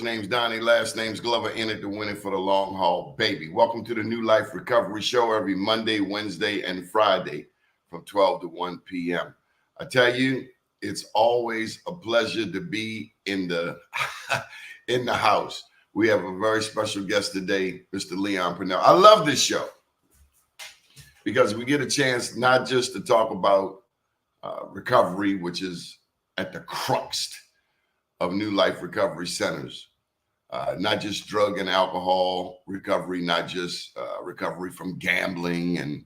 name's Donnie, last name's Glover, in it to win it for the long haul, baby. Welcome to the New Life Recovery Show every Monday, Wednesday, and Friday from 12 to 1 p.m. I tell you, it's always a pleasure to be in the in the house. We have a very special guest today, Mr. Leon Purnell. I love this show because we get a chance not just to talk about recovery, which is at the crux of New Life Recovery Centers, not just drug and alcohol recovery, not just recovery from gambling and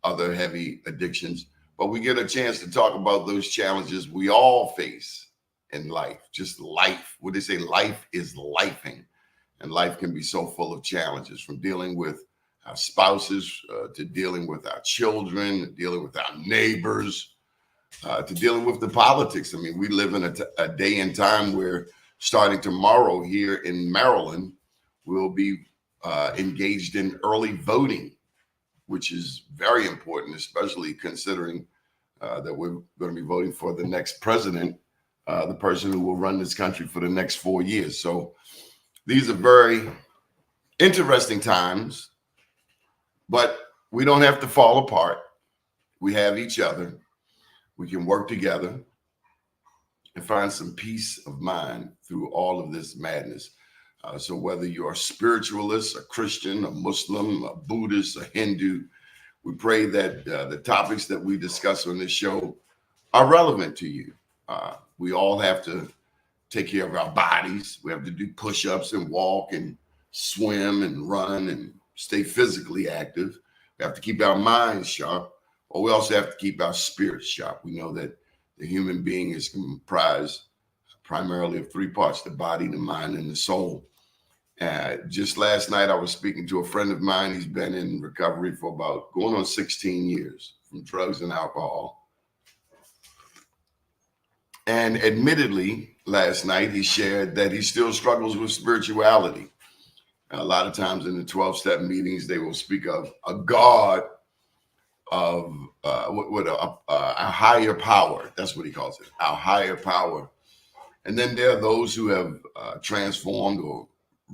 other heavy addictions, but we get a chance to talk about those challenges we all face in life. Just life. What they say, life is lifing, and life can be so full of challenges, from dealing with our spouses to dealing with our children, dealing with our neighbors, to dealing with the politics. I mean, we live in a day and time where starting tomorrow here in Maryland, we'll be engaged in early voting, which is very important, especially considering that we're going to be voting for the next president, the person who will run this country for the next 4 years. So these are very interesting times, but we don't have to fall apart. We have each other. We can work together and find some peace of mind through all of this madness. So whether you're a spiritualist, a Christian, a Muslim, a Buddhist, a Hindu, we pray that the topics that we discuss on this show are relevant to you. We all have to take care of our bodies. We have to do push-ups and walk and swim and run and stay physically active. We have to keep our minds sharp. But we also have to keep our spirits sharp. We know that the human being is comprised primarily of three parts: the body, the mind, and the soul. Just last night, I was speaking to a friend of mine. He's been in recovery for about going on 16 years from drugs and alcohol. And admittedly, last night, he shared that he still struggles with spirituality. A lot of times in the 12-step meetings, they will speak of a God, of a higher power. That's what he calls it, our higher power. And then there are those who have transformed or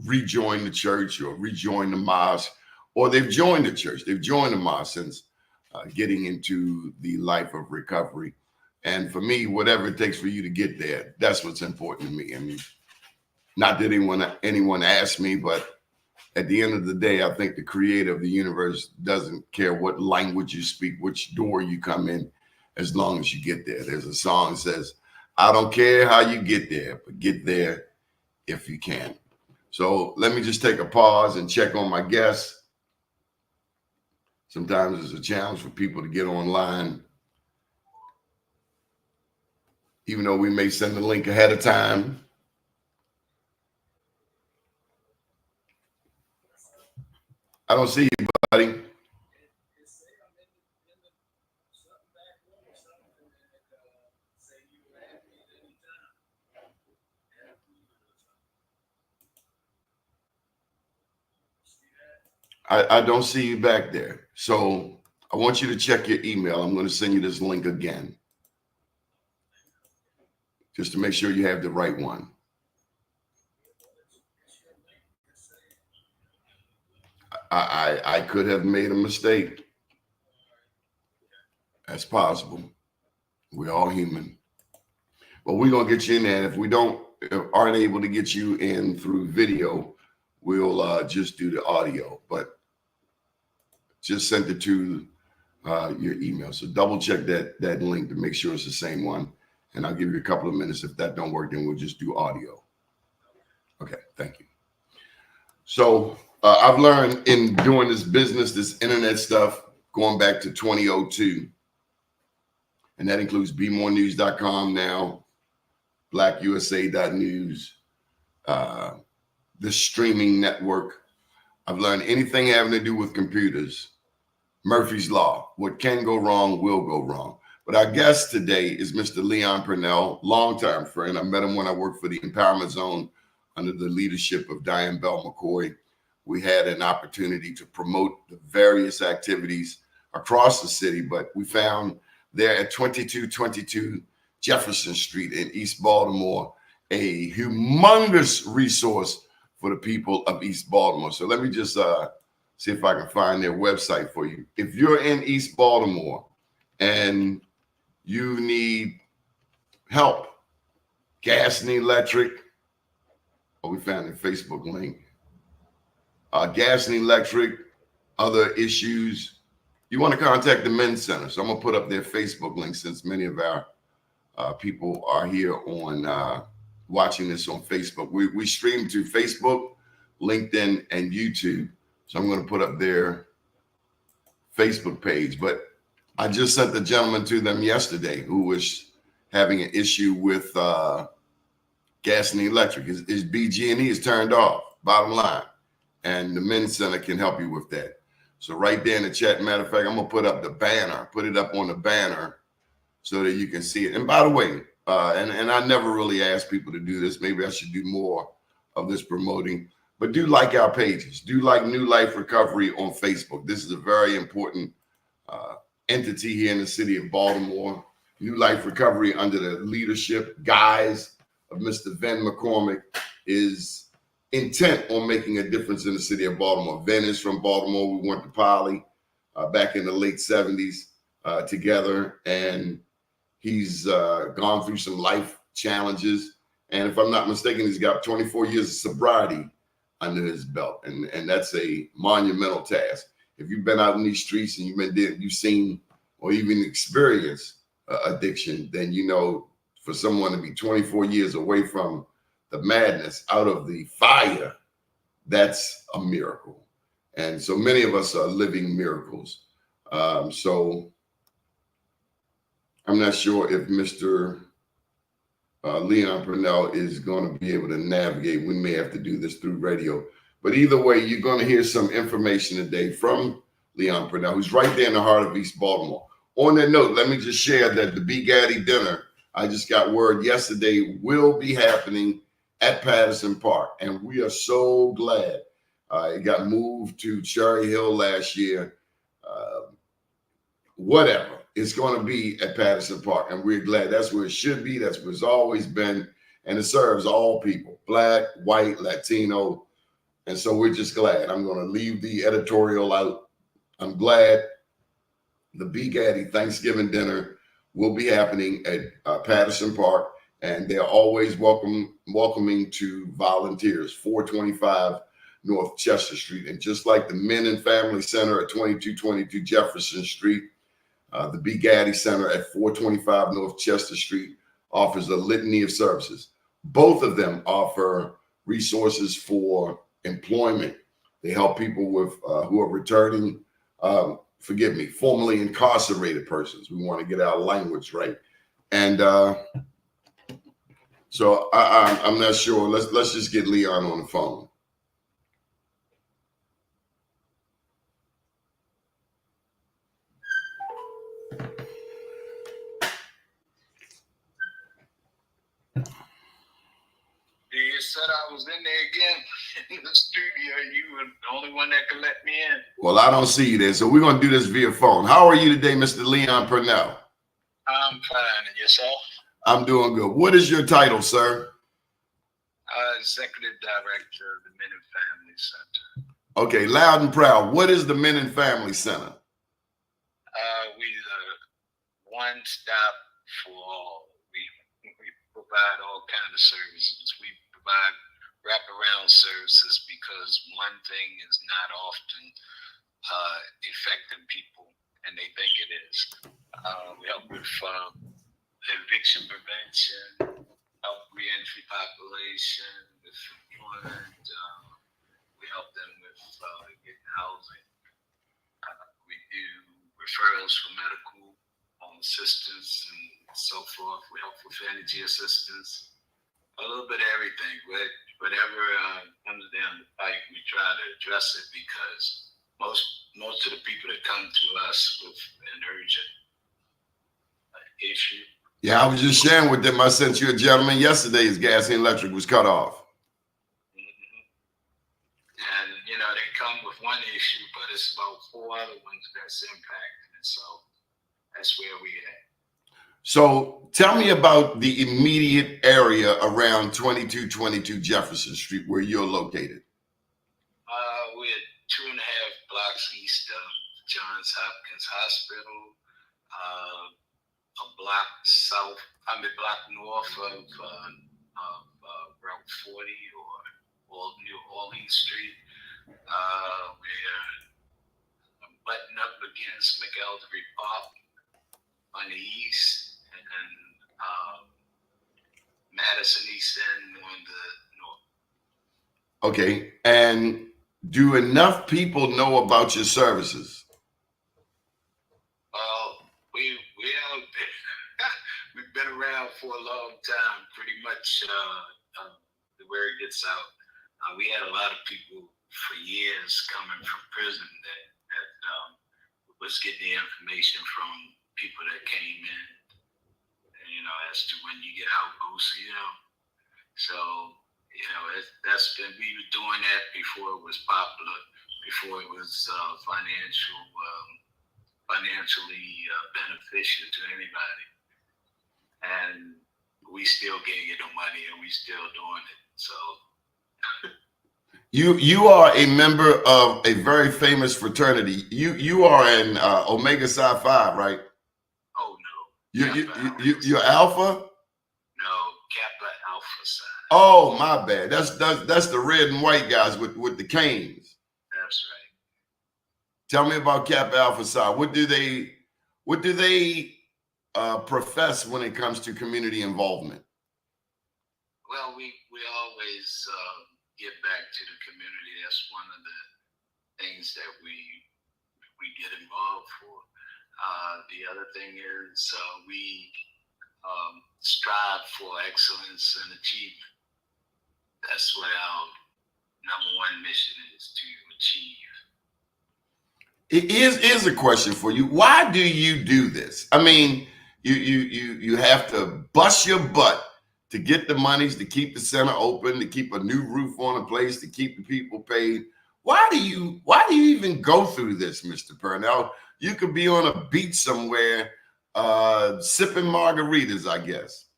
rejoined the church or rejoined the mosque, or they've joined the church, they've joined the mosque since getting into the life of recovery. And for me, whatever it takes for you to get there, that's what's important to me. I mean, not that anyone asked me, but at the end of the day, I think the creator of the universe doesn't care what language you speak, which door you come in, as long as you get there. There's a song that says, I don't care how you get there, but get there if you can. So let me just take a pause and check on my guests. Sometimes it's a challenge for people to get online, even though we may send the link ahead of time. I don't see you, buddy. I don't see you back there. So I want you to check your email. I'm going to send you this link again, just to make sure you have the right one. I could have made a mistake. That's possible. We're all human. But we're going to get you in there. If we aren't able to get you in through video, we'll just do the audio. But just send it to your email. So double check that link to make sure it's the same one. And I'll give you a couple of minutes. If that don't work, then we'll just do audio. Okay, thank you. So I've learned in doing this business, this internet stuff, going back to 2002, and that includes bemorenews.com now, blackusa.news, the streaming network. I've learned anything having to do with computers, Murphy's Law. What can go wrong will go wrong. But our guest today is Mr. Leon Purnell, longtime friend. I met him when I worked for the Empowerment Zone under the leadership of Diane Bell McCoy. We had an opportunity to promote the various activities across the city, but we found there at 2222 Jefferson Street in East Baltimore a humongous resource for the people of East Baltimore. So let me just see if I can find their website for you. If you're in East Baltimore and you need help, gas and electric, we found their Facebook link. Gas and electric, other issues, you want to contact the Men's Center. So I'm going to put up their Facebook link since many of our people are here on watching this on Facebook. We stream to Facebook, LinkedIn, and YouTube. So I'm going to put up their Facebook page. But I just sent the gentleman to them yesterday who was having an issue with gas and electric. His BG&E is turned off, bottom line. And the Men's Center can help you with that. So right there in the chat, matter of fact, I'm going to put up the banner, put it up on the banner so that you can see it. And by the way, and I never really ask people to do this. Maybe I should do more of this promoting. But do like our pages. Do like New Life Recovery on Facebook. This is a very important entity here in the city of Baltimore. New Life Recovery, under the leadership, guys, of Mr. Ven McCormick, is intent on making a difference in the city of Baltimore. Ven is from Baltimore. We went to Poly back in the late 70s together, and he's gone through some life challenges. And if I'm not mistaken, he's got 24 years of sobriety under his belt. And that's a monumental task. If you've been out in these streets and you've seen or even experienced addiction, then you know, for someone to be 24 years away from the madness, out of the fire, that's a miracle. And so many of us are living miracles. So I'm not sure if Mr. Leon Purnell is going to be able to navigate. We may have to do this through radio. But either way, you're going to hear some information today from Leon Purnell, who's right there in the heart of East Baltimore. On that note, let me just share that the Bee Gaddy dinner, I just got word yesterday, will be happening at Patterson Park. And we are so glad. It got moved to Cherry Hill last year. Whatever. It's going to be at Patterson Park. And we're glad. That's where it should be. That's where it's always been. And it serves all people, Black, white, Latino. And so we're just glad. I'm going to leave the editorial out. I'm glad the Bee Gaddy Thanksgiving dinner will be happening at Patterson Park. And they're always welcoming to volunteers, 425 North Chester Street. And just like the Men and Family Center at 2222 Jefferson Street, the Bee Gaddy Center at 425 North Chester Street offers a litany of services. Both of them offer resources for employment. They help people with who are returning, formerly incarcerated persons. We want to get our language right. And so I'm not sure. Let's just get Leon on the phone. You said I was in there again in the studio. You were the only one that could let me in. Well, I don't see you there, so we're going to do this via phone. How are you today, Mr. Leon Purnell? I'm fine. And yourself? I'm doing good. What is your title, sir? Executive Director of the Men and Family Center. Okay, loud and proud. What is the Men and Family Center? We the one stop for all. We provide all kinds of services. We provide wraparound services because one thing is not often affecting people, and they think it is. We help with eviction prevention, help reentry population, with employment. We help them with getting housing. We do referrals for medical assistance and so forth. We help with energy assistance, a little bit of everything. But whatever comes down the pipe, we try to address it because most of the people that come to us with an urgent issue. Yeah, I was just sharing with them. I sent you a gentleman yesterday. His gas and electric was cut off. Mm-hmm. And they come with one issue, but it's about 4 other ones that's impacted. And so that's where we at. So tell me about the immediate area around 2222 Jefferson Street where you're located. We're 2.5 blocks east of Johns Hopkins Hospital, a block south, block north of Route 40 or New Orleans Street. We're butting up against McElderry Park on the east, and Madison East End on the north. Okay, and do enough people know about your services? Well, we out there. We've been around for a long time. Pretty much, the word gets out. We had a lot of people for years coming from prison that was getting the information from people that came in, as to when you get out, go see them. So, that's been, we were doing that before it was popular, before it was financially beneficial to anybody. And we still gave you the money, and we still doing it. So. You are a member of a very famous fraternity. You are an Omega Psi Phi, right? Oh no. You're Alpha? No, Kappa Alpha Psi. Oh, my bad. That's the red and white guys with the canes. That's right. Tell me about Kappa Alpha Psi. What do they profess when it comes to community involvement? Well, we always give back to the community. That's one of the things that we get involved for. The other thing is we strive for excellence and achievement. That's what our number one mission is, to achieve. It is a question for you. Why do you do this? I mean, you have to bust your butt to get the monies, to keep the center open, to keep a new roof on the place, to keep the people paid. Why do you even go through this, Mr. Purnell? You could be on a beach somewhere sipping margaritas, I guess.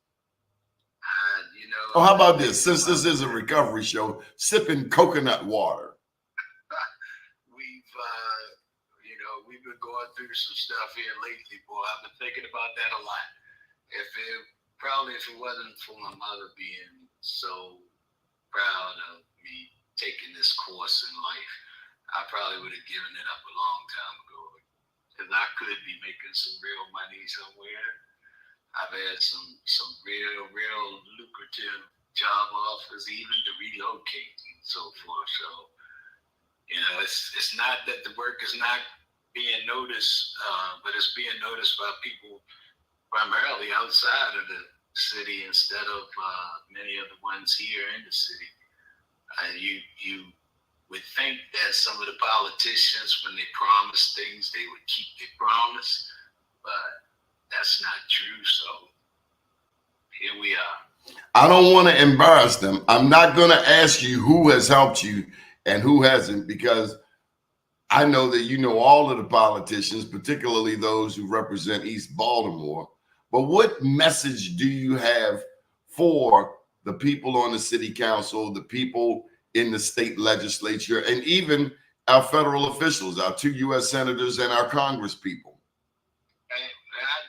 Oh, how about this? Since this is a recovery show, sipping coconut water. We've been going through some stuff here lately, boy. I've been thinking about that a lot. If it wasn't for my mother being so proud of me taking this course in life, I probably would have given it up a long time ago. Because I could be making some real money somewhere. I've had some real lucrative job offers, even to relocate and so forth. So, it's not that the work is not being noticed, but it's being noticed by people primarily outside of the city instead of many of the ones here in the city. You would think that some of the politicians, when they promise things, they would keep their promise, but that's not true. So here we are. I don't want to embarrass them. I'm not going to ask you who has helped you and who hasn't, because I know that you know all of the politicians, particularly those who represent East Baltimore. But what message do you have for the people on the city council, the people in the state legislature, and even our federal officials, our 2 U.S. senators and our Congress people? I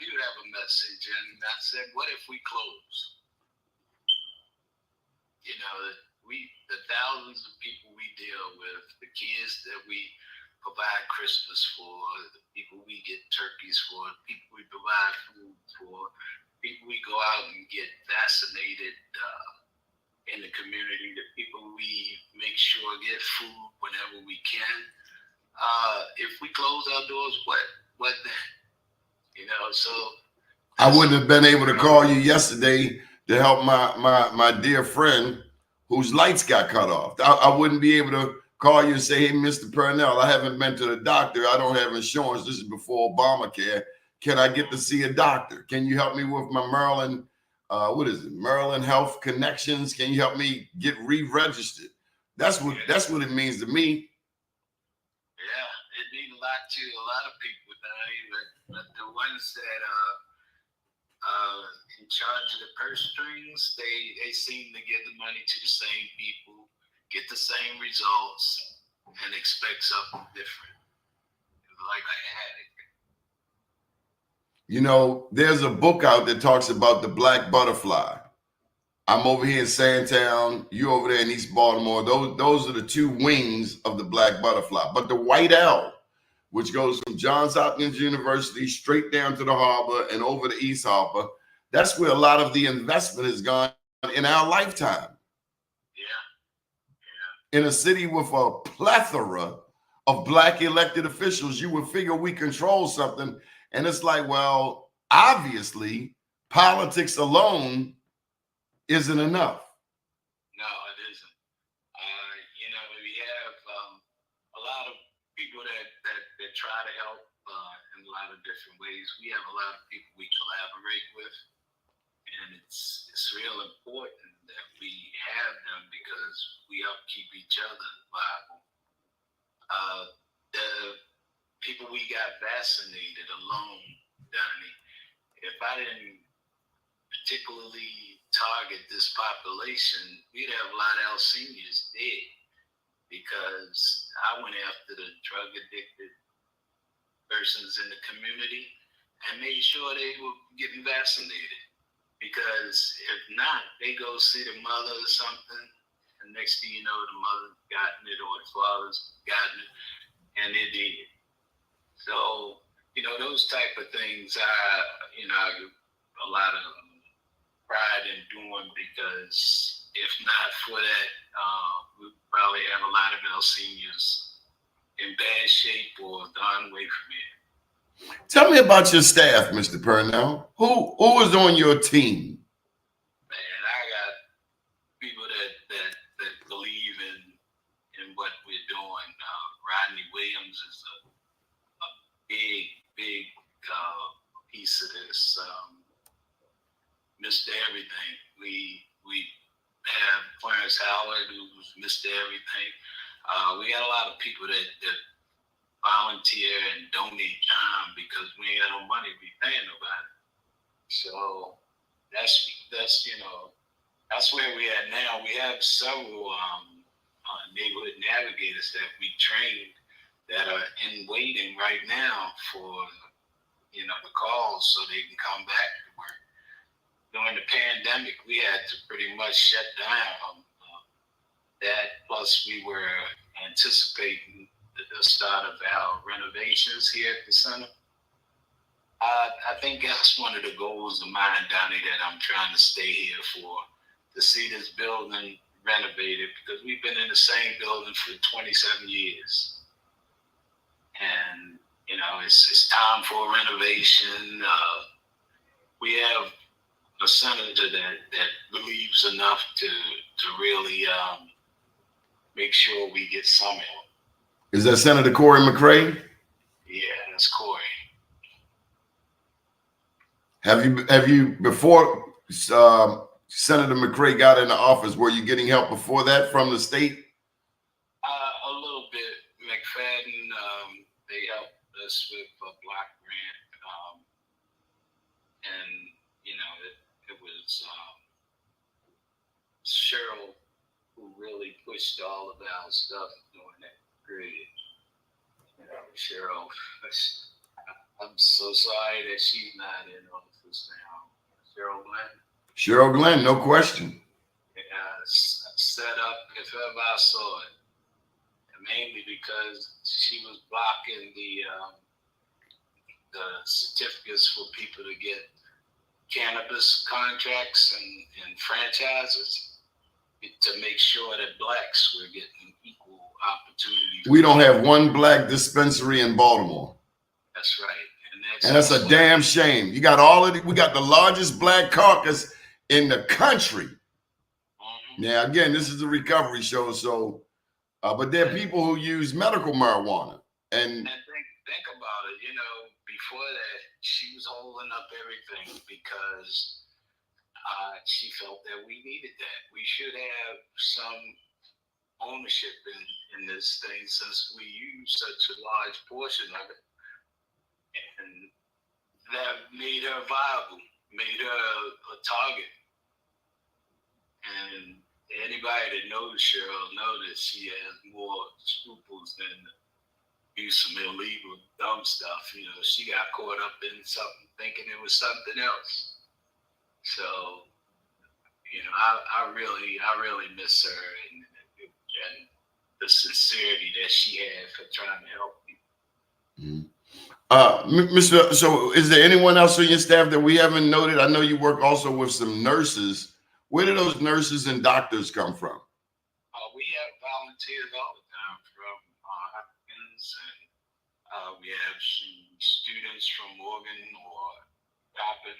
do have a message, and I said, what if we close? The thousands of people we deal with, the kids that we provide Christmas for, the people we get turkeys for, the people we provide food for, people we go out and get vaccinated in the community, the people we make sure get food whenever we can. If we close our doors, what then? So I wouldn't have been able to call you yesterday to help my dear friend whose lights got cut off. I wouldn't be able to call you and say, hey, Mr. Purnell, I haven't been to the doctor. I don't have insurance. This is before Obamacare. Can I get to see a doctor? Can you help me with my Maryland, Maryland Health Connections? Can you help me get re-registered? That's what it means to me. Yeah, it means a lot to a lot of people, but the ones that charge of the purse strings, they seem to give the money to the same people, get the same results, and expect something different. Like I had it. You know, there's a book out that talks about the black butterfly. I'm over here in Sandtown, you over there in East Baltimore. Those are the two wings of the black butterfly. But the white owl, which goes from Johns Hopkins University straight down to the harbor and over to East Harbor, that's where a lot of the investment has gone in our lifetime. Yeah. In a city with a plethora of black elected officials, you would figure we control something. And it's like, well, obviously, politics alone isn't enough. No, it isn't. We have a lot of people that try to help in a lot of different ways. We have a lot of people we collaborate with, and it's real important that we have them because we help keep each other viable. The people we got vaccinated alone, Donnie, if I didn't particularly target this population, we'd have a lot of our seniors dead because I went after the drug addicted persons in the community and made sure they were getting vaccinated. Because if not, they go see the mother or something, and next thing you know, the mother's gotten it or the father's gotten it, and they're dead. So, those type of things, I give a lot of pride in doing because if not for that, we probably have a lot of our seniors in bad shape or gone away from here. Tell me about your staff, Mr. Purnell. Who is on your team? Man, I got people that believe in what we're doing. Rodney Williams is a big piece of this. Mr. Everything. We have Clarence Howard, who's Mr. Everything. We got a lot of people that volunteer and donate time because we ain't got no money to be paying nobody. So that's where we at now. We have several neighborhood navigators that we trained that are in waiting right now for the calls so they can come back to work. During the pandemic, we had to pretty much shut down that. Plus, we were anticipating the start of our renovations here at the center. I think that's one of the goals of mine, Donnie, that I'm trying to stay here for, to see this building renovated, because we've been in the same building for 27 years. And, it's time for a renovation. We have a senator that believes enough to really make sure we get some help. Is that Senator Corey McCray? Yeah, that's Corey. Have you before Senator McCray got into office, were you getting help before that from the state? A little bit. McFadden, they helped us with a block grant, and it was Cheryl who really pushed all of our stuff during that period. Cheryl, I'm so sorry that she's not in office now. Cheryl Glenn, No question. Set up if ever I saw it, and mainly because she was blocking the certificates for people to get cannabis contracts and franchises to make sure that blacks were getting equal opportunity. We don't have one black dispensary in Baltimore. That's right. And that's a damn shame. You got we got the largest black caucus in the country. Mm-hmm. Now, again, this is a recovery show, so, but there are people who use medical marijuana. And think about it, before that, she was holding up everything because she felt that we needed that. We should have some ownership in this thing since we use such a large portion of it. And that made her viable. made her a target. And anybody that knows Cheryl knows that she has more scruples than do some illegal dumb stuff. You know, she got caught up in something thinking it was something else. So, you know, I really miss her and the sincerity that she had for trying to help people. Mr. So is there anyone else on your staff that we haven't noted? I know you work also with some nurses. Where do those nurses and doctors come from? We have volunteers all the time from Hopkins, and we have some students from Morgan or Coppin.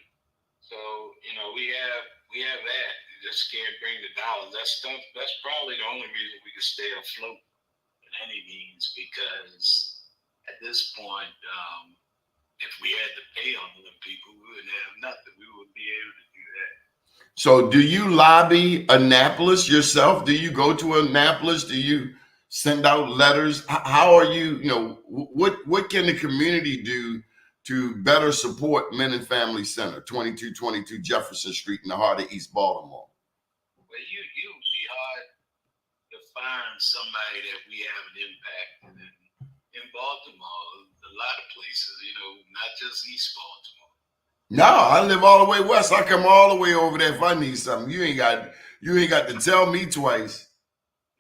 So, you know, we have that. You just can't bring the dollars. That stuff, that's probably the only reason we can stay afloat in any means, because at this point, if we had to pay on the people, we wouldn't have nothing. We wouldn't be able to do that. So do you lobby Annapolis yourself? Do you go to Annapolis? Do you send out letters? How are you, you know, what can the community do to better support Men and Family Center, 2222 Jefferson Street in the heart of East Baltimore? Well, you would be hard to find somebody that we haven't impacted in Baltimore. A lot of places, you know, not just East Baltimore. No, I live all the way west. I come all the way over there if I need something. You ain't got to tell me twice.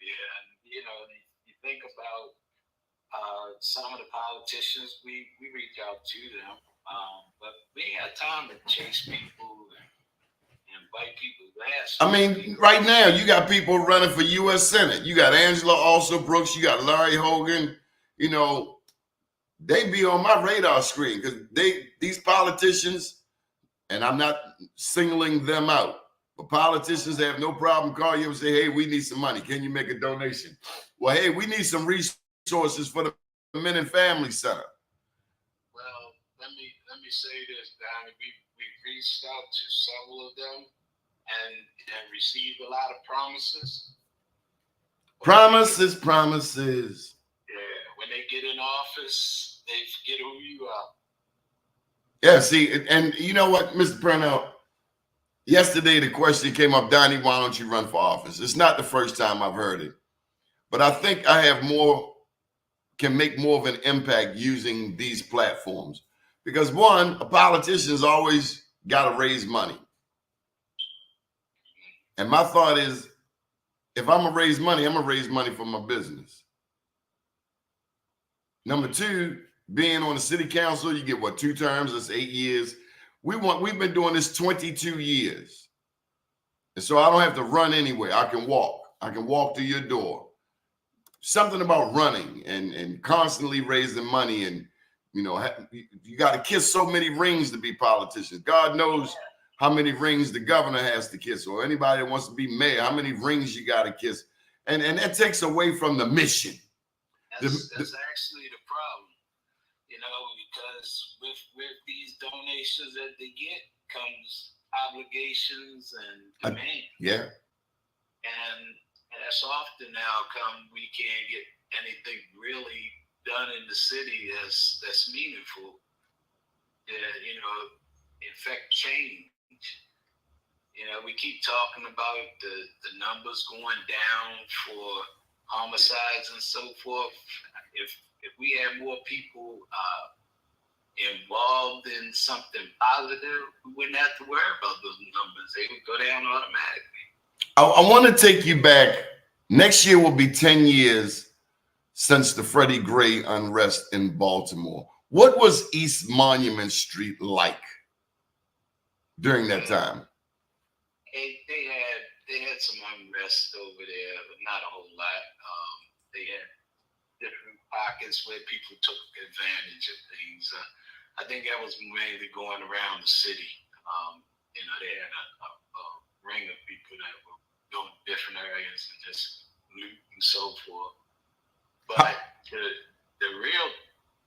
Yeah, you know, you think about some of the politicians, we reach out to them, but we ain't got time to chase people and invite people last. I mean, right now you got people running for U.S. Senate. You got Angela Also Brooks. You got Larry Hogan. You know, they be on my radar screen because these politicians. And I'm not singling them out, but politicians have no problem calling you and say, hey, we need some money. Can you make a donation? Well, hey, we need some resources for the Men and Family Center. Well, let me say this, Donnie. We've reached out to several of them and received a lot of promises. Promises. Yeah, when they get in office, they forget who you are. Yeah, see, and you know what, Mr. Purnell, yesterday the question came up, Donnie, why don't you run for office? It's not the first time I've heard it, but I think I can make more of an impact using these platforms. Because one, a politician's always got to raise money. And my thought is, if I'm going to raise money, I'm going to raise money for my business. Number two, being on the city council, you get what, 2 terms, that's 8 years. We've been doing this 22 years. And so I don't have to run anywhere. I can walk to your door. Something about running and constantly raising money. And, you know, you got to kiss so many rings to be politicians. God knows how many rings the governor has to kiss, or anybody that wants to be mayor, how many rings you got to kiss. And that takes away from the mission. That's actually the problem. You know, because with these donations that they get comes obligations and demands. Yeah. And that's often how come we can't get anything really done in the city that's meaningful. You know, affect change. You know, we keep talking about the numbers going down for homicides and so forth. If we had more people involved in something positive, we wouldn't have to worry about those numbers. They would go down automatically. I want to take you back. Next year will be 10 years since the Freddie Gray unrest in Baltimore. What was East Monument Street like during that time? They had some unrest over there, but not a whole lot. They had different pockets where people took advantage of things. I think that was mainly going around the city. You know, they had a ring of people that were going to different areas and just loot and so forth. But the real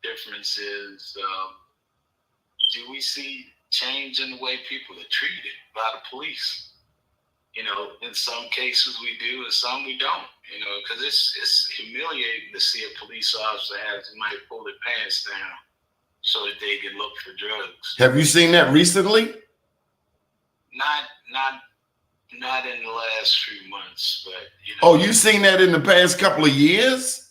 difference is, do we see change in the way people are treated by the police? You know, in some cases we do, and some we don't. You know, because it's humiliating to see a police officer have somebody pull their pants down so that they can look for drugs. Have you seen that recently? Not in the last few months, but Oh, you seen that in the past couple of years?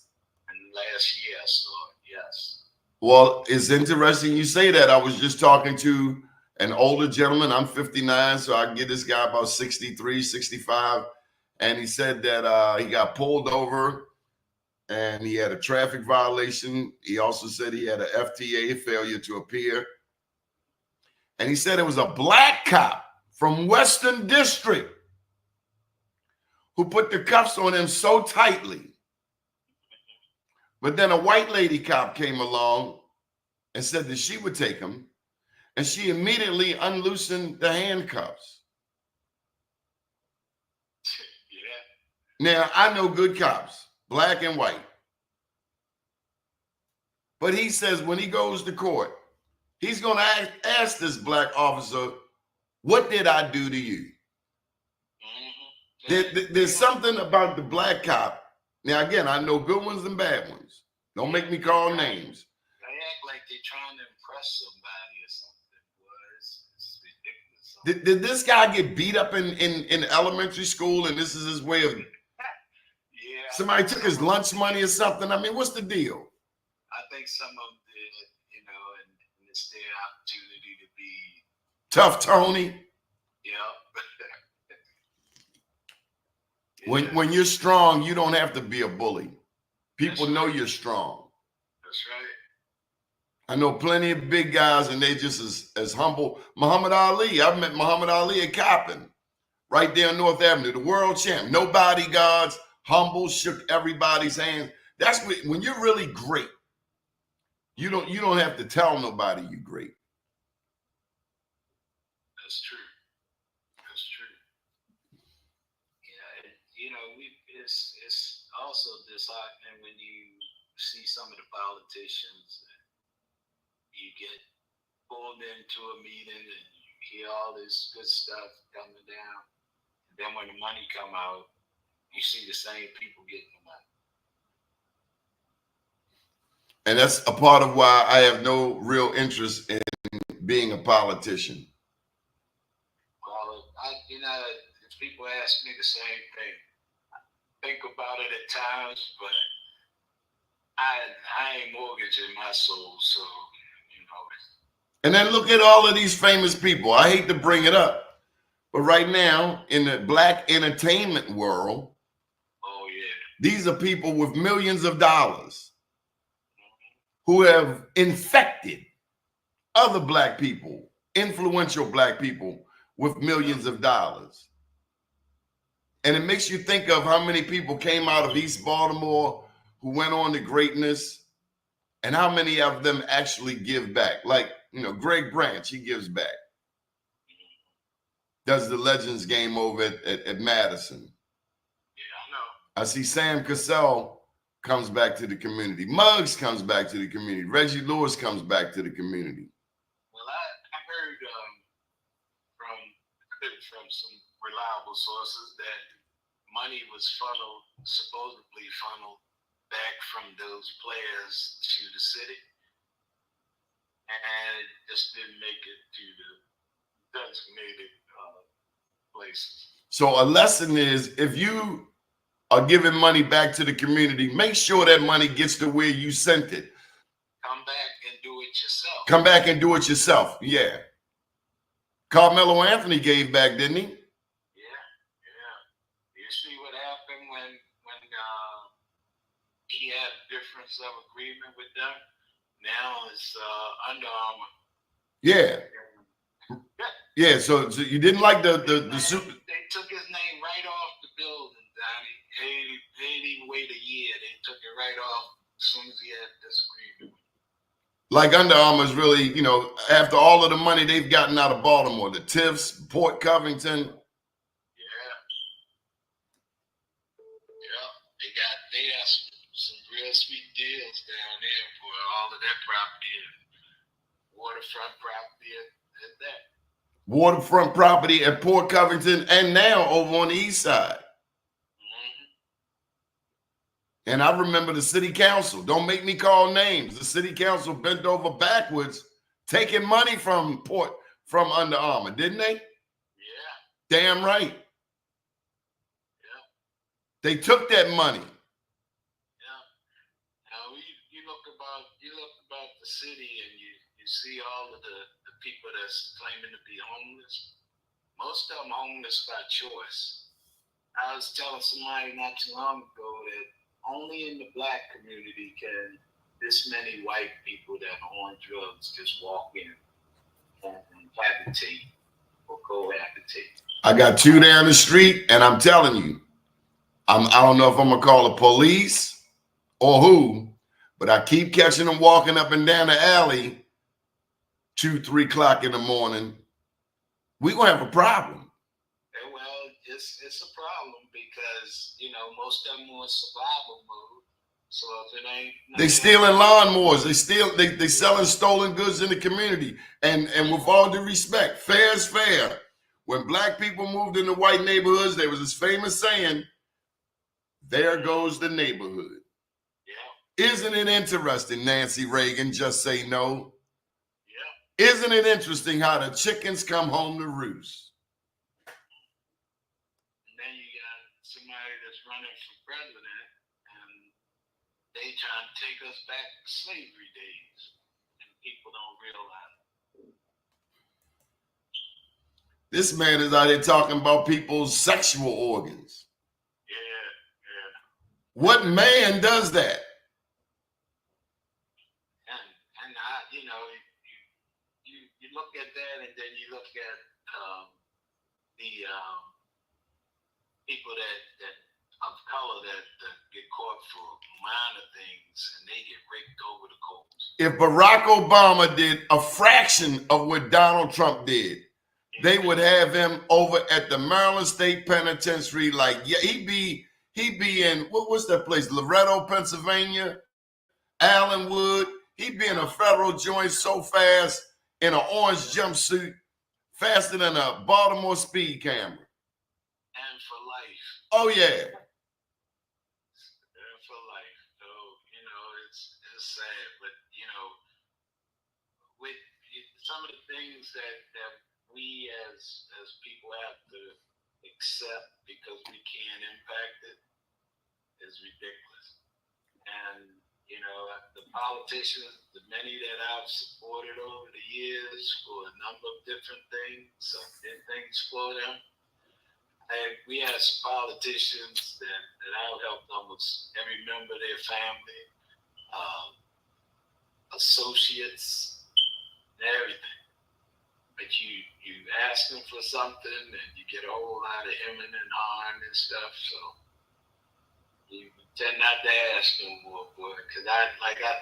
In the last year, so yes. Well, it's interesting you say that. I was just talking to an older gentleman. I'm 59, so I can get this guy about 63, 65. And he said that he got pulled over and he had a traffic violation. He also said he had an FTA, failure to appear. And he said it was a black cop from Western District who put the cuffs on him so tightly. But then a white lady cop came along and said that she would take him, and she immediately unloosened the handcuffs. Yeah. Now, I know good cops, black and white. But he says when he goes to court, he's going to ask this black officer, what did I do to you? There's something about the black cop. Now, again, I know good ones and bad ones. Don't make me call names. They act like they're trying to impress somebody or something. It's ridiculous. Did this guy get beat up in elementary school and this is his way of... Yeah. Somebody took his lunch money or something? I mean, what's the deal? I think some of them did, and it's their opportunity to be... Tough Tony. Yeah. When you're strong, you don't have to be a bully. People know you're strong. That's right. I know plenty of big guys, and they just as humble. Muhammad Ali. I've met Muhammad Ali at Coppin, right there on North Avenue, the world champ. No bodyguards, humble, shook everybody's hands. That's when you're really great. You don't have to tell nobody you're great. That's true. That's true. It's also disheartening when you see some of the politicians. You get pulled into a meeting and you hear all this good stuff coming down. And then when the money come out, you see the same people getting the money. And that's a part of why I have no real interest in being a politician. Well, people ask me the same thing. I think about it at times, but I ain't mortgaging my soul, so, And then look at all of these famous people. I hate to bring it up, but right now in the black entertainment world, oh yeah, these are people with millions of dollars who have infected other black people, influential black people with millions of dollars. And it makes you think of how many people came out of East Baltimore who went on to greatness and how many of them actually give back. Like, Greg Branch, he gives back. Does the Legends game over at Madison. Yeah, I know. I see Sam Cassell comes back to the community. Muggs comes back to the community. Reggie Lewis comes back to the community. Well, I heard from some reliable sources that money was supposedly funneled back from those players to the city, and it just didn't make it to the designated places. So a lesson is, if you are giving money back to the community, make sure that money gets to where you sent it. Come back and do it yourself. Come back and do it yourself. Yeah. Carmelo Anthony gave back, didn't he? Yeah. You see what happened when he had a difference of agreement with them? Now it's Under Armour. Yeah. Yeah. So you didn't like the super. They took his name right off the building, Donnie. They didn't even wait a year. They took it right off as soon as he had this agreement. Like Under Armour is really, after all of the money they've gotten out of Baltimore, the Tiffs, Port Covington. Yeah. They got some real sweet deals down there for all of that property and waterfront property at that. Waterfront property at Port Covington and now over on the east side. And I remember the city council, don't make me call names. The city council bent over backwards, taking money from Under Armour, didn't they? Yeah. Damn right. Yeah. They took that money. Yeah. Now you look about the city and you see all of the people that's claiming to be homeless. Most of them homeless by choice. I was telling somebody not too long ago that only in the black community can this many white people that are on drugs just walk in and habitate or cohabitate. I got 2 down the street, and I'm telling you, I don't know if I'm gonna call the police or who, but I keep catching them walking up and down the alley 2, 3 o'clock in the morning. We're gonna have a problem. Well, it's a problem because most of them are in survival mode. So if it ain't, they stealing lawnmowers, they selling stolen goods in the community. And with all due respect, fair is fair. When black people moved into white neighborhoods, there was this famous saying, "There goes the neighborhood." Yeah. Isn't it interesting, Nancy Reagan? Just say no. Yeah. Isn't it interesting how the chickens come home to roost? And then you got somebody that's running for president, and they trying to take us back to slavery days, and people don't realize it. This man is out here talking about people's sexual organs. Yeah, yeah. What man does that? And I, you look at that, and then you look at the people that of color that get caught for minor things, and they get raked over the coals. If Barack Obama did a fraction of what Donald Trump did, they would have him over at the Maryland State Penitentiary. Like, yeah, he'd be in what's that place? Loretto, Pennsylvania, Allenwood. He'd be in a federal joint so fast in an orange jumpsuit, faster than a Baltimore speed camera. And for life. Oh yeah. And for life. So it's sad, but with some of the things that we as people have to accept because we can't impact it is ridiculous. And the politicians, the many that I've supported over the years for a number of different things, did things for them. We had some politicians that I've helped almost every member of their family, associates, and everything. But you ask them for something and you get a whole lot of hemming and hawing and stuff. So you tend not to ask no more, boy. Because I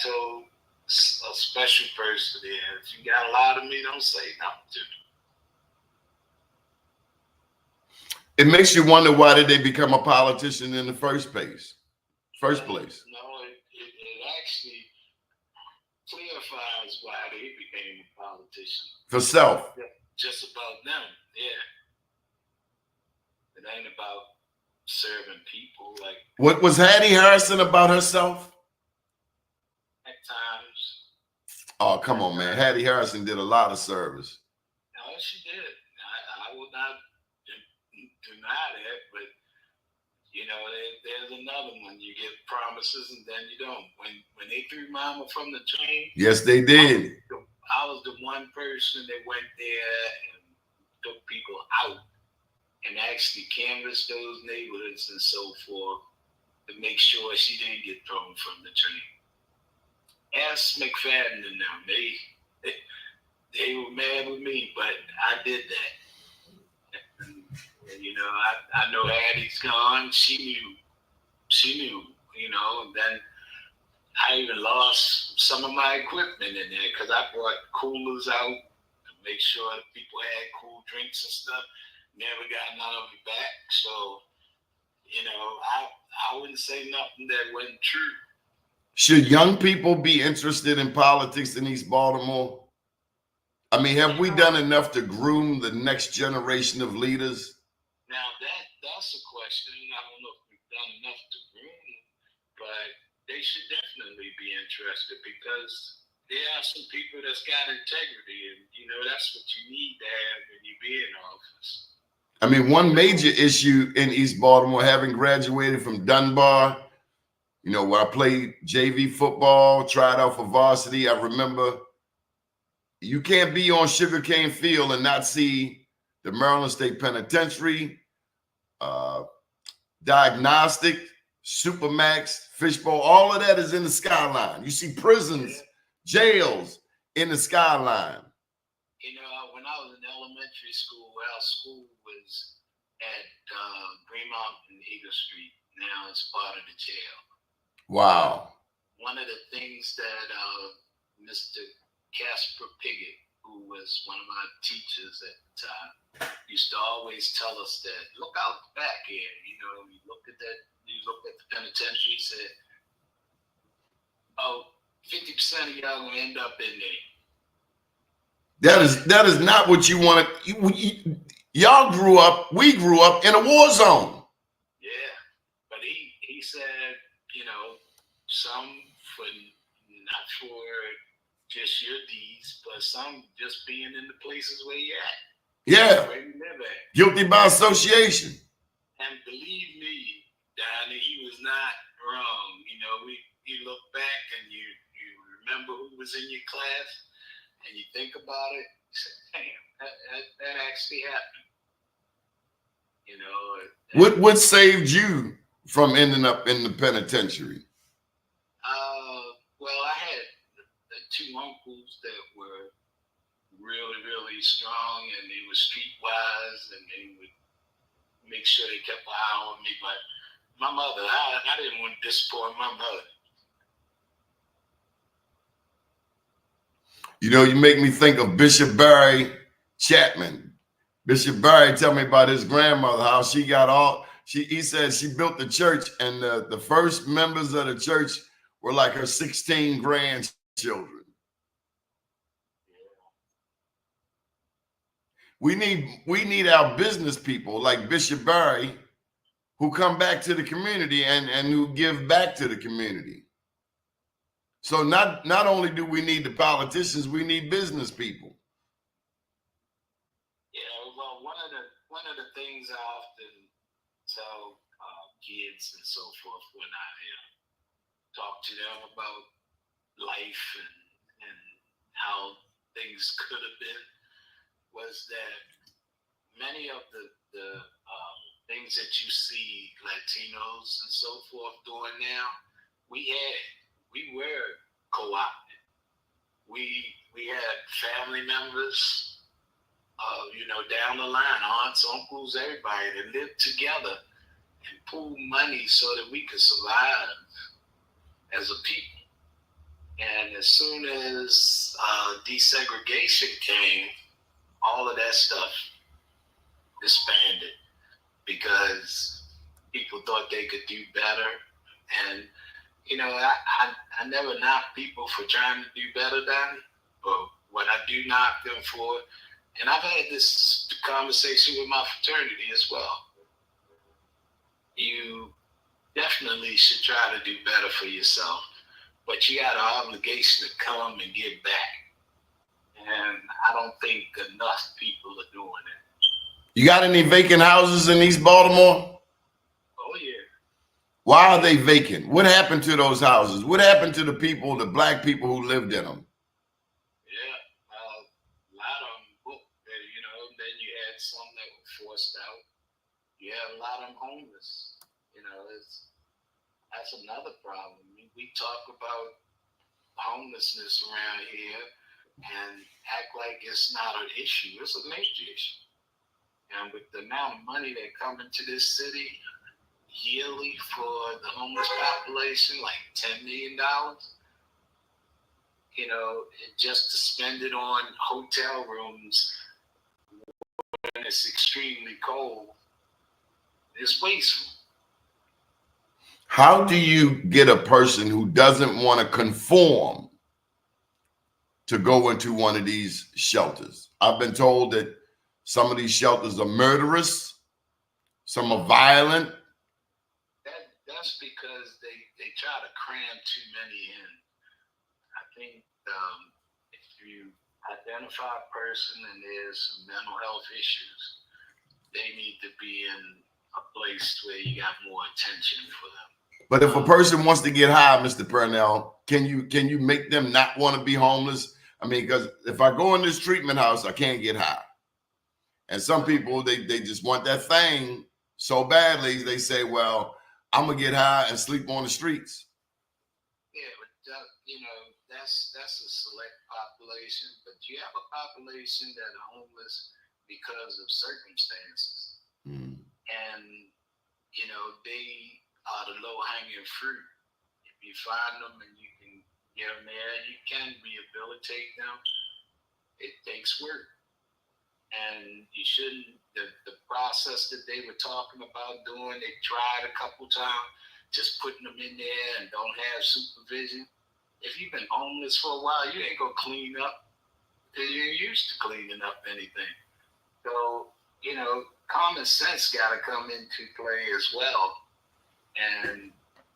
told a special person there, if you got a lot of me, don't say nothing to me. It makes you wonder, why did they become a politician in the first place? No, it actually clarifies why they became a politician. For self. Just about them, yeah. It ain't about serving people. Like, what was Hattie Harrison about herself? At times. Oh, come on, man. Hattie Harrison did a lot of service. No, she did. I will not deny that, but there's another one. You get promises and then you don't. When they threw Mama from the train, yes, they did. I was the one person that went there and took people out and actually canvassed those neighborhoods and so forth to make sure she didn't get thrown from the train. Ask McFadden and them. They were mad with me, but I did that. And, I know Hattie's gone. She knew, and then I even lost some of my equipment in there because I brought coolers out to make sure that people had cool drinks and stuff. Never got none of it back. So, I wouldn't say nothing that wasn't true. Should young people be interested in politics in East Baltimore? I mean, have we done enough to groom the next generation of leaders? Now, that's a question. I don't know if we've done enough to groom, but they should definitely be interested because there are some people that's got integrity, and that's what you need to have when you be in office. I mean, one major issue in East Baltimore, having graduated from Dunbar, you know, where I played JV football, tried out for varsity. I remember you can't be on Sugarcane Field and not see the Maryland State Penitentiary, uh, Diagnostic, Supermax, Fishbowl. All of that is in the skyline. You see prisons, jails in the skyline. You know, when I was in elementary school, our school was at Greenmount and Eagle Street. Now it's part of the jail. Wow. One of the things that Mr. Casper Piggott, who was one of my teachers at the time, used to always tell us that, look out the back here. You know, you look at the penitentiary, said, oh, 50% of y'all gonna end up in there. That is not what you want to. Y'all we grew up in a war zone. Yeah, but he said, you know, some not for just your deeds, but some just being in the places where you're at. Yeah. Where you live at. Guilty by association. And believe me, Donnie, he was not wrong. You know, you look back and you remember who was in your class, and you think about it, you say, damn, that actually happened. You know. What saved you from ending up in the penitentiary? Well, I had two uncles that were really, really strong, and they were streetwise, and they would make sure they kept an eye on me. But my mother, I didn't want to disappoint my mother. You know, you make me think of Bishop Barry Chapman. Bishop Barry tell me about his grandmother, how she got he said she built the church, and the first members of the church were like her 16 grandchildren. We need our business people like Bishop Barry who come back to the community and who give back to the community. So not only do we need the politicians, we need business people. Yeah, well, one of the things I often tell kids and so forth when I talk to them about life and how things could have been was that many of the things that you see Latinos and so forth doing now, we were co-opted. We had family members, you know, down the line, aunts, uncles, everybody that lived together and pooled money so that we could survive as a people. And as soon as desegregation came, all of that stuff disbanded because people thought they could do better. And you know, I never knock people for trying to do better, Donnie, but what I do knock them for, and I've had this conversation with my fraternity as well, you definitely should try to do better for yourself, but you got an obligation to come and give back. And I don't think enough people are doing it. You got any vacant houses in East Baltimore? Oh, yeah. Why are they vacant? What happened to those houses? What happened to the people, the black people who lived in them? Yeah, a lot of them booked. You know, then you had some that were forced out. You had a lot of them homeless. You know, that's another problem. We talk about homelessness around here and act like it's not an issue. It's a major issue. And with the amount of money that come into this city yearly for the homeless population, like $10 million, you know, just to spend it on hotel rooms when it's extremely cold, it's wasteful. How do you get a person who doesn't want to conform to go into one of these shelters? I've been told that some of these shelters are murderous, some are violent. That's because they try to cram too many in. I think if you identify a person and there's some mental health issues, they need to be in a place where you got more attention for them. But if a person wants to get high, Mr. Purnell, can you make them not want to be homeless? I mean, because if I go in this treatment house, I can't get high. And some people, they just want that thing so badly, they say, well, I'm going to get high and sleep on the streets. Yeah, but that's a select population. But you have a population that are homeless because of circumstances. Mm. And, they are the low-hanging fruit. If you find them and you can get them there, you can rehabilitate them. It takes work. And you shouldn't, the process that they were talking about doing, they tried a couple times, just putting them in there and don't have supervision. If you've been homeless for a while, you ain't gonna clean up because you ain't used to cleaning up anything. So, common sense gotta come into play as well. And,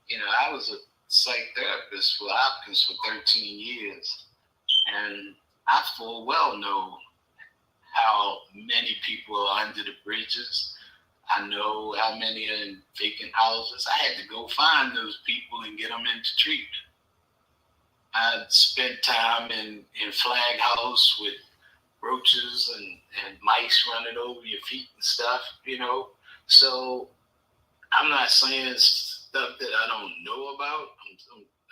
I was a psych therapist for Hopkins for 13 years. And I full well know how many people are under the bridges. I know how many are in vacant houses. I had to go find those people and get them into treatment. I spent time in Flag House with roaches and mice running over your feet and stuff, So I'm not saying stuff that I don't know about.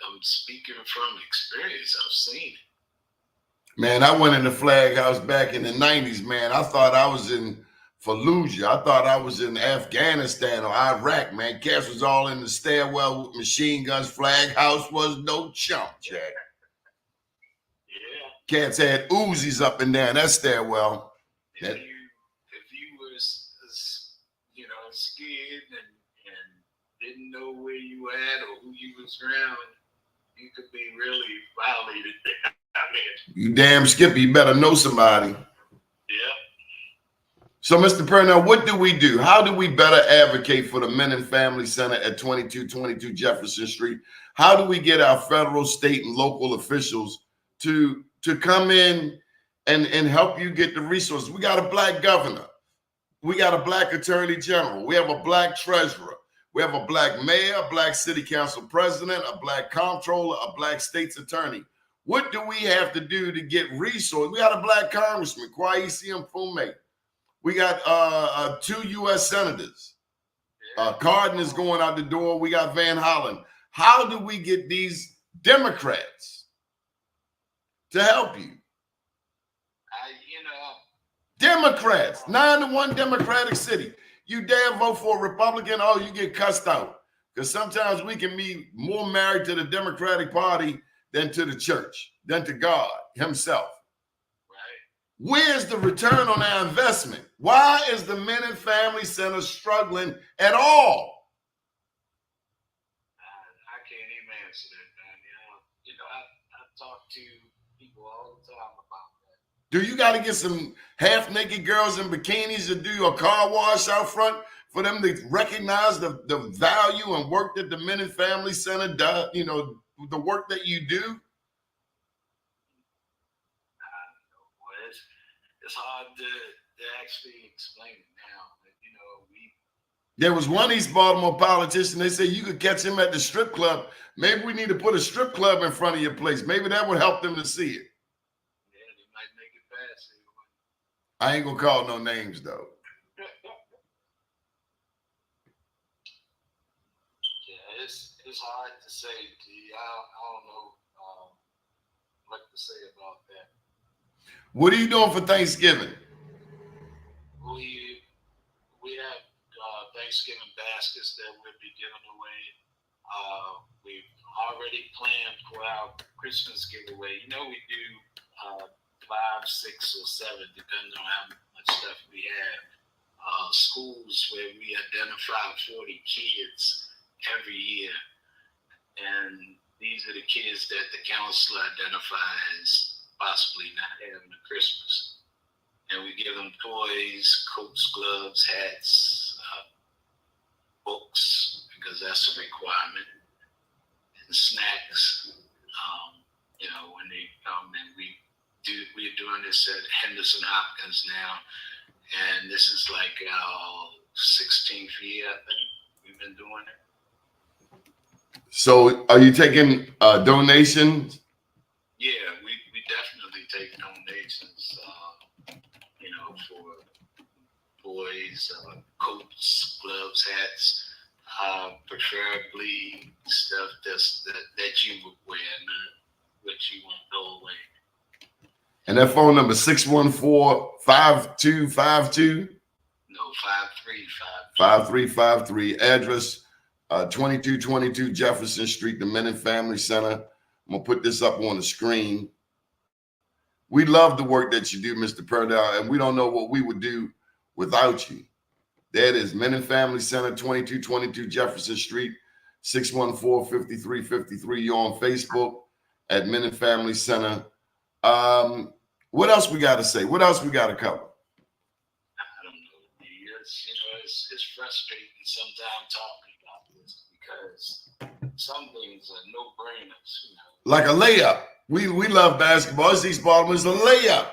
I'm speaking from experience. I've seen it. Man, I went in the Flag House back in the 90s, man. I thought I was in Fallujah. I thought I was in Afghanistan or Iraq, man. Cats was all in the stairwell with machine guns. Flag House was no chump, Jack. Yeah. Cats had Uzis up and down that stairwell. If you were, scared and didn't know where you were at or who you was around, you could be really violated there. You damn Skippy, you better know somebody. Yeah. So, Mr. Purnell, what do we do? How do we better advocate for the Men and Family Center at 2222 Jefferson Street? How do we get our federal, state, and local officials to come in and help you get the resources? We got a Black governor. We got a Black attorney general. We have a Black treasurer. We have a Black mayor, a Black city council president, a Black comptroller, a Black state's attorney. What do we have to do to get resources? We got a Black congressman, Kwesi Mfume. We got 2 U.S. senators. Cardin is going out the door. We got Van Hollen. How do we get these Democrats to help you? Democrats, 9-1 Democratic city. You dare vote for a Republican, oh, you get cussed out. Because sometimes we can be more married to the Democratic Party than to the church, than to God himself. Right. Where's the return on our investment? Why is the Men and Family Center struggling at all? I can't even answer that, man. I talk to people all the time about that. Do you got to get some half-naked girls in bikinis to do a car wash out front for them to recognize the value and work that the Men and Family Center does, the work that you do? It's hard to actually explain it now. But, there was one East Baltimore politician, they said you could catch him at the strip club. Maybe we need to put a strip club in front of your place. Maybe that would help them to see it. Yeah, they might make it past it. I ain't going to call no names, though. Yeah, it's hard to say, G. I don't know what to say about that. What are you doing for Thanksgiving? We have Thanksgiving baskets that we'll be giving away. We've already planned for our Christmas giveaway. We do 5, 6, or 7, depending on how much stuff we have. Schools where we identify 40 kids every year. And these are the kids that the counselor identifies possibly not having a Christmas. And we give them toys, coats, gloves, hats, books, because that's a requirement, and snacks. When they come, and we're doing this at Henderson Hopkins now, and this is like our 16th year. I think we've been doing it. So, are you taking donations? Yeah, we definitely take donations. For boys, coats, gloves, hats, preferably stuff that you would wear, not what you want to throw away. And that phone number 614-5252? No, 5352. 5353. Address 2222 Jefferson Street, the Men and Family Center. I'm going to put this up on the screen. We love the work that you do, Mr. Purnell, and we don't know what we would do without you. That is Men and Family Center, 2222 Jefferson Street, 614-5353. You're on Facebook at Men and Family Center. What else we got to say? What else we got to cover? I don't know. It's frustrating sometimes talking about this because some things are no-brainers. Like a layup. We love basketball. It's East Baltimore's a layup.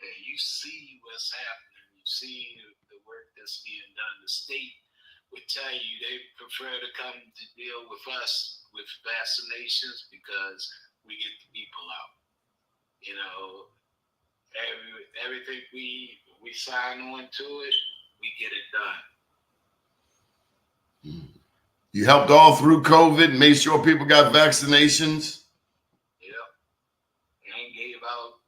Yeah, you see what's happening. You see the work that's being done. The state would tell you they prefer to come to deal with us with vaccinations because we get the people out. Everything we sign on to it, we get it done. You helped all through COVID, made sure people got vaccinations. And gave out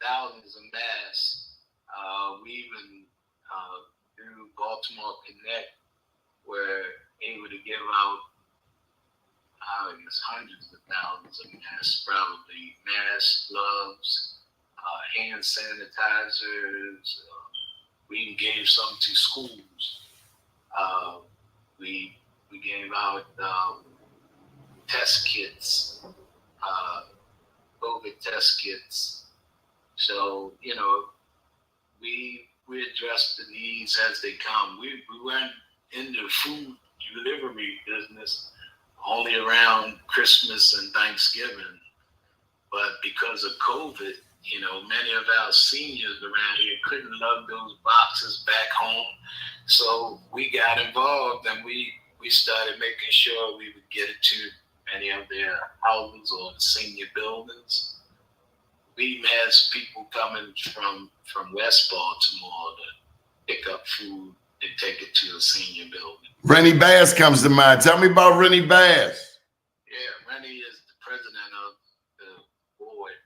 thousands of masks. We even through Baltimore Connect were able to give out hundreds of thousands of masks, probably masks, gloves, hand sanitizers. We even gave some to schools. We gave out test kits. COVID test kits. So, we address the needs as they come. We weren't in the food delivery business only around Christmas and Thanksgiving. But because of COVID, many of our seniors around here couldn't lug those boxes back home. So we got involved and we started making sure we would get it to any of their houses or the senior buildings. We had people coming from West Baltimore to pick up food and take it to a senior building. Rennie Bass comes to mind. Tell me about Rennie Bass. Yeah, Rennie is the president of the board.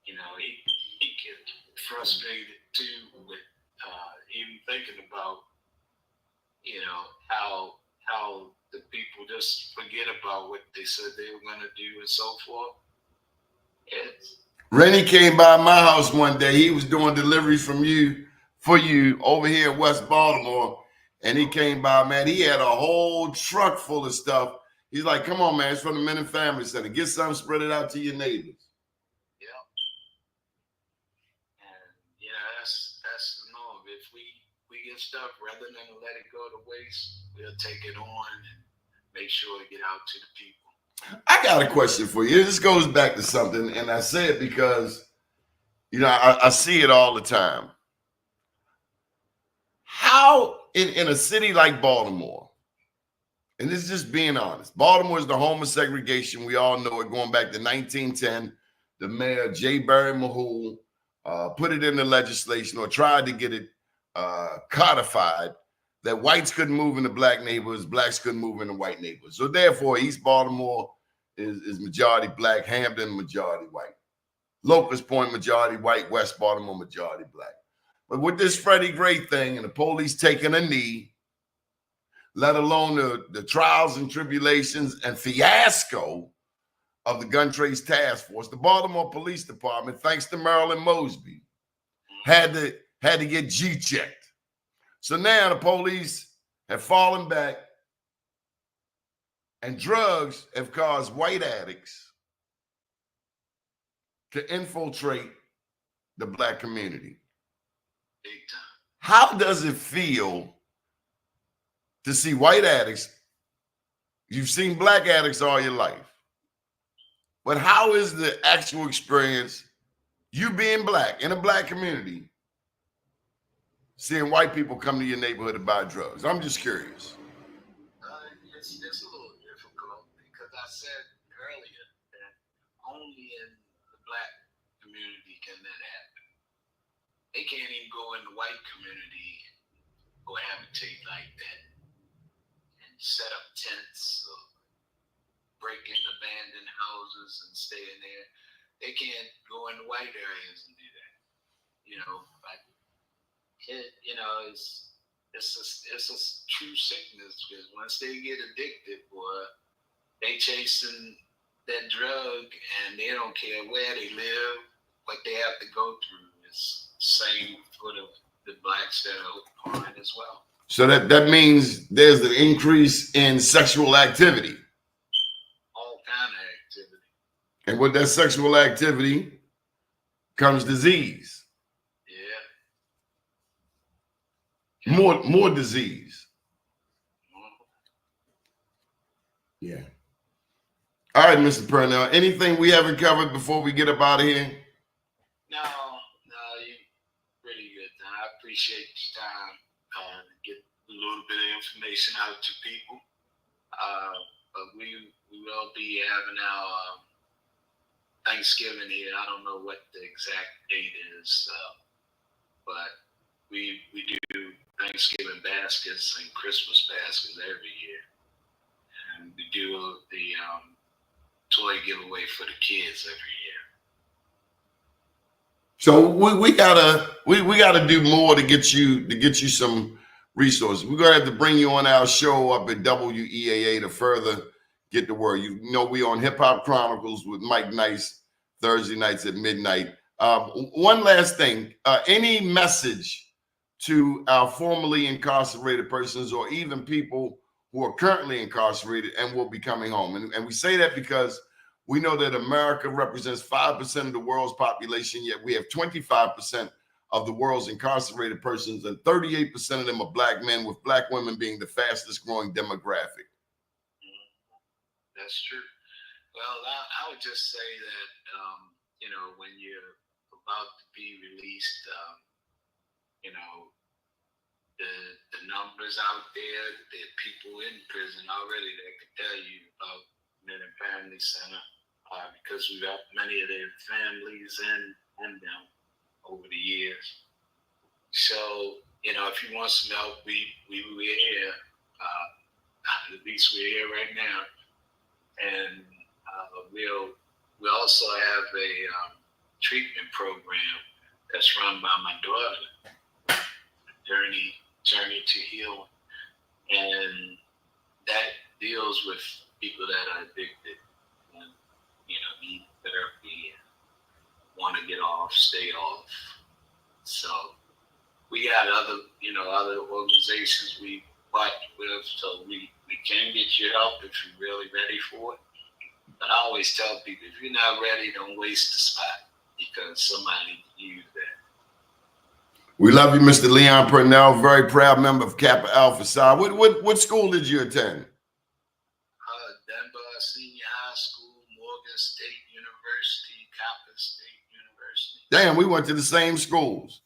He gets frustrated too with even thinking about how the people just forget about what they said they were going to do and so forth. Rennie came by my house one day. He was doing deliveries for you over here in West Baltimore. And he came by, man. He had a whole truck full of stuff. He's like, come on, man. It's from the Men and Family Center. Get something, spread it out to your neighbors. Yeah. And, that's the norm. If we get stuff, rather than let it go to waste, we'll take it on and make sure it get out to the people. I got a question for you. This goes back to something, and I say it because, I see it all the time. How in a city like Baltimore, and this is just being honest, Baltimore is the home of segregation. We all know it going back to 1910. The mayor, J. Barry Mahul, put it in the legislation or tried to get it codified that whites couldn't move into black neighborhoods, blacks couldn't move into white neighborhoods. So therefore, East Baltimore is majority black, Hampton majority white, Locust Point majority white, West Baltimore majority black. But with this Freddie Gray thing and the police taking a knee, let alone the trials and tribulations and fiasco of the Gun Trace Task Force, the Baltimore Police Department, thanks to Marilyn Mosby, had to get G-checked. So now the police have fallen back, and drugs have caused white addicts to infiltrate the black community. Big time. How does it feel to see white addicts? You've seen black addicts all your life. But how is the actual experience, you being black in a black community, seeing white people come to your neighborhood to buy drugs? I'm just curious. It's a little difficult because I said earlier that only in the black community can that happen. They can't even go in the white community or habitate like that and set up tents or break into abandoned houses and stay in there. They can't go in the white areas and do that. But it's a true sickness because once they get addicted, boy, they chasing that drug and they don't care where they live, what they have to go through. It's same for the blacks that are on it as well. So that means there's an increase in sexual activity. All kind of activity. And with that sexual activity comes disease. Yeah. More disease. Yeah. All right, Mr. Purnell. Anything we haven't covered before we get up out of here? No, you're pretty good. I appreciate your time to get a little bit of information out to people. But we will be having our Thanksgiving here. I don't know what the exact date is, but we do Thanksgiving baskets and Christmas baskets every year, and we do the toy giveaway for the kids every year. So we gotta do more to get you some resources. We're gonna have to bring you on our show up at WEAA to further get the word. We on Hip Hop Chronicles with Mike Nice Thursday nights at midnight. One last thing, any message to our formerly incarcerated persons or even people who are currently incarcerated and will be coming home? And we say that because we know that America represents 5% of the world's population, yet we have 25% of the world's incarcerated persons, and 38% of them are black men, with black women being the fastest growing demographic. That's true. Well, I would just say that, when you're about to be released, the numbers out there, there are people in prison already that could tell you about Men and Family Center, because we've got many of their families and them over the years. So, if you want some help, we're here. At least we're here right now. And we also have a treatment program that's run by my daughter, Journey to Heal, and that deals with people that are addicted and need therapy and want to get off, stay off. So we got other organizations we partner with, so we can get you help if you're really ready for it. But I always tell people, if you're not ready, don't waste the spot, because somebody can use that. We love you, Mr. Leon Purnell, very proud member of Kappa Alpha Psi. What school did you attend? Denver Senior High School, Morgan State University, Kappa State University. Damn, we went to the same schools.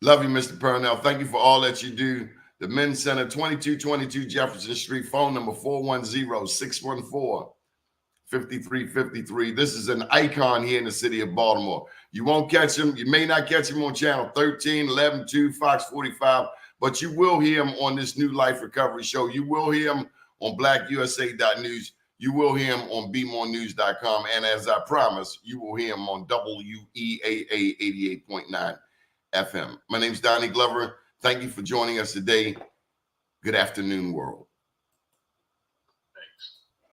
Love you, Mr. Purnell. Thank you for all that you do. The Men's Center, 2222 Jefferson Street, phone number 410-614-5353. This is an icon here in the city of Baltimore. You won't catch him. You may not catch him on channel 13, 11, 2, Fox 45, but you will hear him on this New Life Recovery Show. You will hear him on blackusa.news. You will hear him on bmorenews.com. And as I promised, you will hear him on WEAA 88.9 FM. My name's Donnie Glover. Thank you for joining us today. Good afternoon, world.